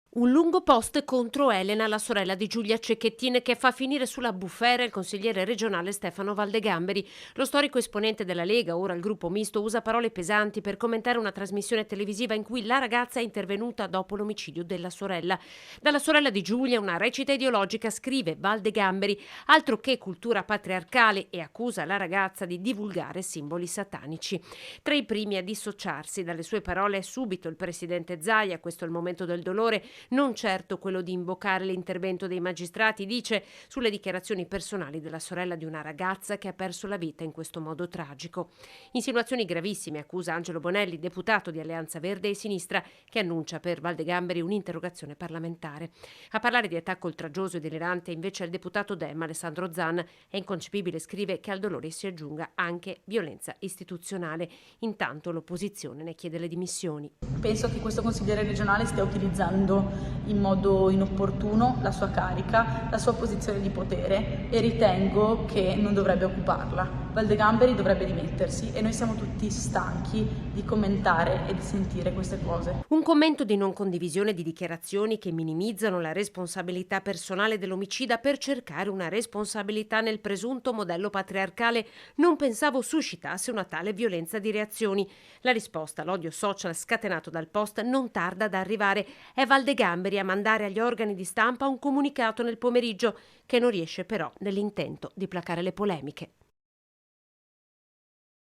Un lungo post contro Elena, la sorella di Giulia Cecchettin, che fa finire sulla bufera il consigliere regionale Stefano Valdegamberi. Lo storico esponente della Lega, ora il gruppo misto, usa parole pesanti per commentare una trasmissione televisiva in cui la ragazza è intervenuta dopo l'omicidio della sorella. Dalla sorella di Giulia una recita ideologica, scrive Valdegamberi, altro che cultura patriarcale, e accusa la ragazza di divulgare simboli satanici. Tra i primi a dissociarsi dalle sue parole è subito il presidente Zaia. Questo è il momento del dolore, non certo quello di invocare l'intervento dei magistrati, dice, sulle dichiarazioni personali della sorella di una ragazza che ha perso la vita in questo modo tragico. Insinuazioni gravissime, accusa Angelo Bonelli, deputato di Alleanza Verde e Sinistra, che annuncia per Valdegamberi un'interrogazione parlamentare. A parlare di attacco oltraggioso e delirante invece il deputato Dem Alessandro Zan. È inconcepibile, scrive, che al dolore si aggiunga anche violenza istituzionale. Intanto l'opposizione ne chiede le dimissioni. Penso che questo consigliere regionale stia utilizzando in modo inopportuno la sua carica, la sua posizione di potere, e ritengo che non dovrebbe occuparla. Valdegamberi dovrebbe dimettersi e noi siamo tutti stanchi di commentare e di sentire queste cose. Un commento di non condivisione di dichiarazioni che minimizzano la responsabilità personale dell'omicida per cercare una responsabilità nel presunto modello patriarcale. Non pensavo suscitasse una tale violenza di reazioni. La risposta all'odio social scatenato dal post non tarda ad arrivare. È Valdegamberi a mandare agli organi di stampa un comunicato nel pomeriggio, che non riesce però nell'intento di placare le polemiche.